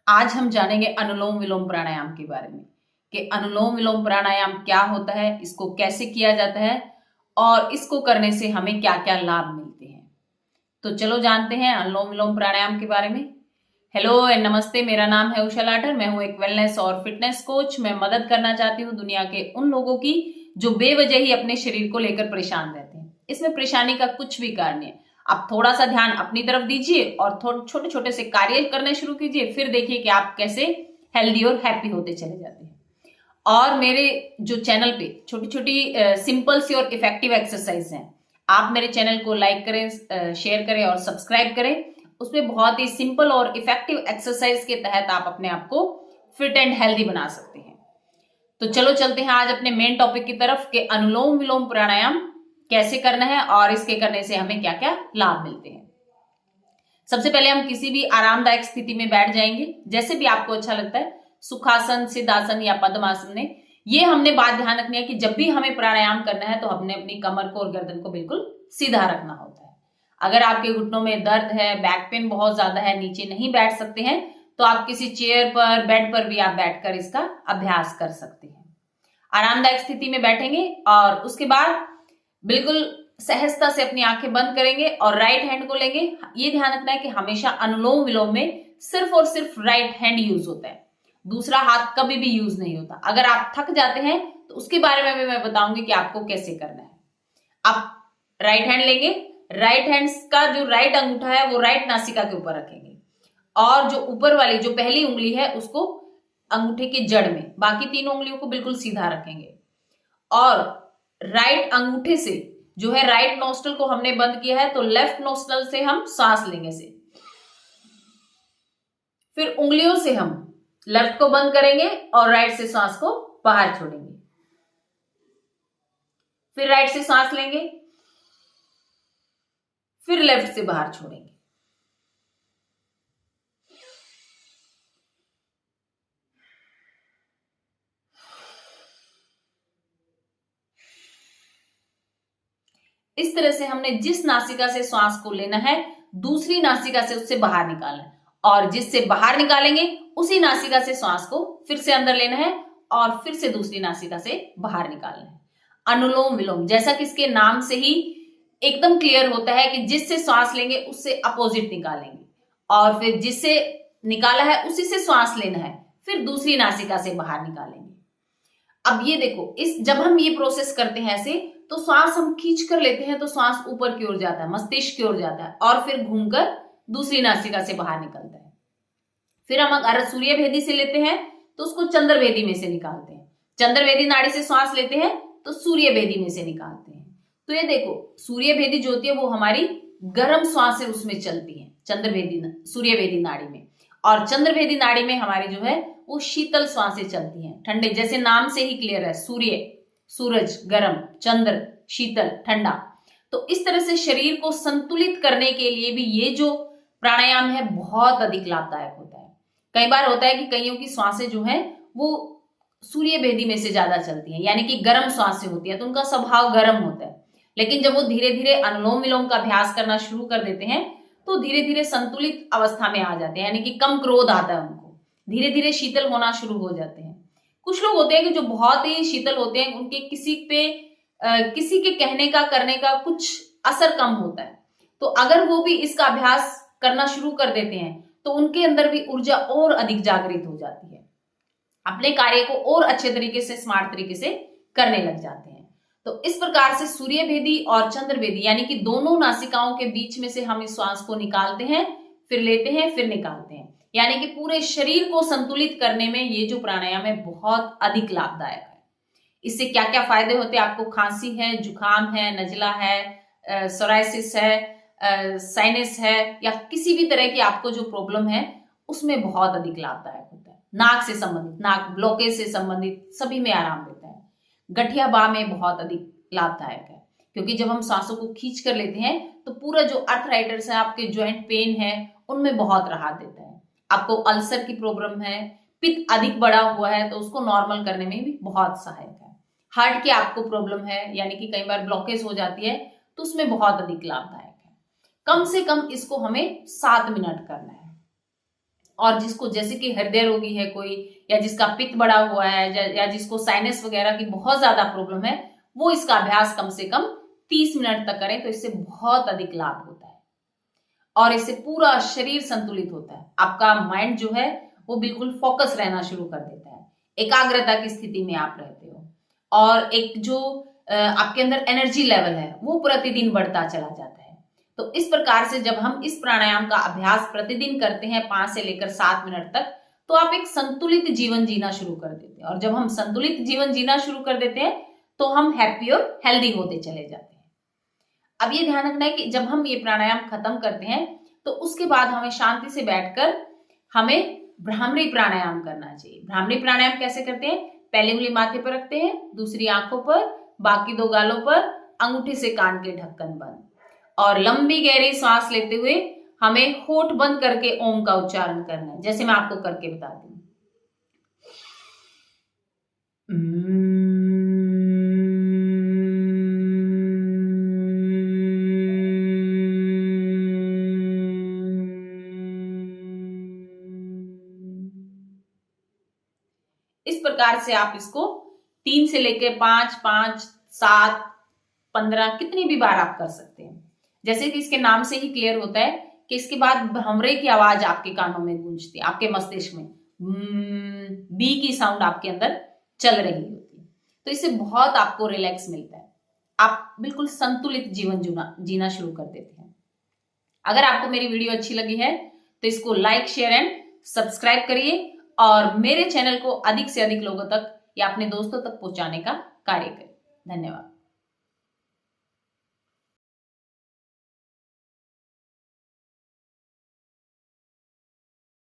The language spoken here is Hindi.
आज हम जानेंगे अनुलोम विलोम प्राणायाम के बारे में कि अनुलोम विलोम प्राणायाम क्या होता है, इसको कैसे किया जाता है और इसको करने से हमें क्या क्या लाभ मिलते हैं। तो चलो जानते हैं अनुलोम विलोम प्राणायाम के बारे में। हेलो एंड नमस्ते, मेरा नाम है उषा लाठर। मैं हूं एक वेलनेस और फिटनेस कोच। मैं मदद करना चाहती हूं दुनिया के उन लोगों की जो बेवजह ही अपने शरीर को लेकर परेशान रहते हैं। इसमें परेशानी का कुछ भी कारण नहीं है। आप थोड़ा सा ध्यान अपनी तरफ दीजिए और थोड़े छोटे छोटे से कार्य करने शुरू कीजिए, फिर देखिए कि आप कैसे हेल्दी और हैप्पी होते चले जाते हैं। और मेरे जो चैनल पे छोटी छोटी सिंपल सी और इफेक्टिव एक्सरसाइज हैं, आप मेरे चैनल को लाइक करें, शेयर करें और सब्सक्राइब करें। उसमें बहुत ही सिंपल और इफेक्टिव एक्सरसाइज के तहत आप अपने आप को फिट एंड हेल्दी बना सकते हैं। तो चलो चलते हैं आज अपने मेन टॉपिक की तरफ कि अनुलोम विलोम प्राणायाम कैसे करना है और इसके करने से हमें क्या क्या लाभ मिलते हैं। सबसे पहले हम किसी भी आरामदायक स्थिति में बैठ जाएंगे, जैसे भी आपको अच्छा लगता है, सुखासन, सिद्धासन या पद्मासन में। ये हमने बात ध्यान रखनी है कि जब भी हमें प्राणायाम करना है तो हमने अपनी कमर को और गर्दन को बिल्कुल सीधा रखना होता है। अगर आपके घुटनों में दर्द है, बैक पेन बहुत ज्यादा है, नीचे नहीं बैठ सकते हैं, तो आप किसी चेयर पर, बेड पर भी आप बैठकर इसका अभ्यास कर सकते हैं। आरामदायक स्थिति में बैठेंगे और उसके बाद बिल्कुल सहजता से अपनी आंखें बंद करेंगे और राइट हैंड को लेंगे। ये ध्यान रखना है कि हमेशा अनुलोम विलोम में सिर्फ और सिर्फ राइट हैंड यूज होता है, दूसरा हाथ कभी भी यूज नहीं होता। अगर आप थक जाते हैं तो उसके बारे में भी मैं बताऊंगी कि आपको कैसे करना है। आप राइट हैंड लेंगे, राइट हैंड का जो राइट अंगूठा है वो राइट नासिका के ऊपर रखेंगे और जो ऊपर वाली जो पहली उंगली है उसको अंगूठे के जड़ में, बाकी तीनों उंगलियों को बिल्कुल सीधा रखेंगे और राइट अंगूठे से जो है राइट नोस्ट्रल को हमने बंद किया है, तो लेफ्ट नोस्ट्रल से हम सांस लेंगे से, फिर उंगलियों से हम लेफ्ट को बंद करेंगे और राइट से सांस को बाहर छोड़ेंगे, फिर राइट से सांस लेंगे, फिर लेफ्ट से बाहर छोड़ेंगे। इस तरह से हमने जिस नासिका से श्वास को लेना है दूसरी नासिका से उससे बाहर निकालना है, और जिससे बाहर निकालेंगे उसी नासिका से श्वास को फिर से अंदर लेना है और फिर से दूसरी नासिका से बाहर निकालना है। अनुलोम विलोम जैसा कि इसके नाम से ही एकदम क्लियर होता है कि जिससे श्वास लेंगे उससे अपोजिट निकालेंगे और फिर जिससे निकाला है उसी से श्वास लेना है, फिर दूसरी नासिका से बाहर निकालेंगे। अब ये देखो, इस जब हम ये प्रोसेस करते हैं ऐसे, तो श्वास हम खींच कर लेते हैं तो श्वास ऊपर की ओर जाता है, मस्तिष्क की ओर जाता है और फिर घूमकर दूसरी नासिका से बाहर निकलता है। फिर हम अगर सूर्य भेदी से लेते हैं तो उसको चंद्र भेदी में से निकालते हैं, चंद्र भेदी नाड़ी से श्वास लेते हैं तो सूर्य भेदी में से निकालते हैं। तो ये देखो, सूर्य भेदी जो होती है वो हमारी गर्म श्वास से उसमें चलती है, चंद्र भेदी सूर्य भेदी नाड़ी में, और चंद्र भेदी नाड़ी में हमारी जो है वो शीतल श्वासें चलती हैं, ठंडे, जैसे नाम से ही क्लियर है, सूर्य सूरज गर्म, चंद्र शीतल ठंडा। तो इस तरह से शरीर को संतुलित करने के लिए भी ये जो प्राणायाम है बहुत अधिक लाभदायक होता है। कई बार होता है कि कईयों की श्वासें जो है वो सूर्य भेदी में से ज्यादा चलती हैं, यानी कि गर्म श्वासें होती है तो उनका स्वभाव गर्म होता है, लेकिन जब वो धीरे धीरे अनुलोम विलोम का अभ्यास करना शुरू कर देते हैं तो धीरे धीरे संतुलित अवस्था में आ जाते हैं, यानी कि कम क्रोध आता है उनको, धीरे धीरे शीतल होना शुरू हो जाते हैं। कुछ लोग होते हैं कि जो बहुत ही शीतल होते हैं, उनके किसी के कहने का करने का कुछ असर कम होता है, तो अगर वो भी इसका अभ्यास करना शुरू कर देते हैं तो उनके अंदर भी ऊर्जा और अधिक जागृत हो जाती है, अपने कार्य को और अच्छे तरीके से, स्मार्ट तरीके से करने लग जाते हैं। तो इस प्रकार से सूर्य भेदी और चंद्र भेदी यानी कि दोनों नासिकाओं के बीच में से हम इस श्वास को निकालते हैं, फिर लेते हैं, फिर निकालते हैं, यानी कि पूरे शरीर को संतुलित करने में ये जो प्राणायाम है बहुत अधिक लाभदायक है। इससे क्या क्या फायदे होते हैं? आपको खांसी है, जुकाम है, नजला है, सोराइसिस है, साइनस है, या किसी भी तरह की आपको जो प्रॉब्लम है उसमें बहुत अधिक लाभदायक होता है। नाक से संबंधित, नाक ब्लॉकेज से संबंधित सभी में आराम देता है। गठिया बाह में बहुत अधिक लाभदायक है, क्योंकि जब हम सांसों को खींच कर लेते हैं तो पूरा जो अर्थराइटिस है, आपके जॉइंट पेन है, उनमें बहुत राहत देता है। आपको अल्सर की प्रॉब्लम है, पित्त अधिक बढ़ा हुआ है तो उसको नॉर्मल करने में भी बहुत सहायक है। हार्ट की आपको प्रॉब्लम है, यानी कि कई बार ब्लॉकेज हो जाती है, तो उसमें बहुत अधिक लाभदायक है। कम से कम इसको हमें 7 मिनट करना है और जिसको जैसे कि हृदय रोगी है कोई, या जिसका पित्त बढ़ा हुआ है, या जिसको साइनस वगैरह की बहुत ज्यादा प्रॉब्लम है, वो इसका अभ्यास कम से कम 30 मिनट तक करें तो इससे बहुत अधिक लाभ होता है और इससे पूरा शरीर संतुलित होता है। आपका माइंड जो है वो बिल्कुल फोकस रहना शुरू कर देता है, एकाग्रता की स्थिति में आप रहते हो और एक जो आपके अंदर एनर्जी लेवल है वो प्रतिदिन बढ़ता चला जाता है। तो इस प्रकार से जब हम इस प्राणायाम का अभ्यास प्रतिदिन करते हैं 5 से लेकर 7 मिनट तक, तो आप एक संतुलित जीवन जीना शुरू कर देते हैं और जब हम संतुलित जीवन जीना शुरू कर देते हैं तो हम हैप्पी और हेल्दी होते चले जाते हैं। अब ये ध्यान रखना है कि जब हम ये प्राणायाम खत्म करते हैं तो उसके बाद हमें शांति से बैठकर हमें भ्रामरी प्राणायाम करना चाहिए। भ्रामरी प्राणायाम कैसे करते हैं? पहली उंगली माथे पर रखते हैं, दूसरी आंखों पर, बाकी 2 गालों पर, अंगूठे से कान के ढक्कन बंद और लंबी गहरी सांस लेते हुए हमें होठ बंद करके ओम का उच्चारण करना है, जैसे मैं आपको करके बताती हूँ। इस प्रकार से आप इसको 3 से लेकर 5, 5, 7, 15 कितनी भी बार आप कर सकते हैं। जैसे कि इसके नाम से ही क्लियर होता है कि इसके बाद भ्रमरे की आवाज आपके कानों में गूंजती है, आपके मस्तिष्क में बी की साउंड आपके अंदर चल रही होती है। तो इससे बहुत आपको रिलैक्स मिलता है, आप बिल्कुल संतुलित जीवन जीना शुरू कर देते हैं। अगर आपको मेरी वीडियो अच्छी लगी है तो इसको लाइक, शेयर एंड सब्सक्राइब करिए और मेरे चैनल को अधिक से अधिक लोगों तक या अपने दोस्तों तक पहुंचाने का कार्य करें। धन्यवाद।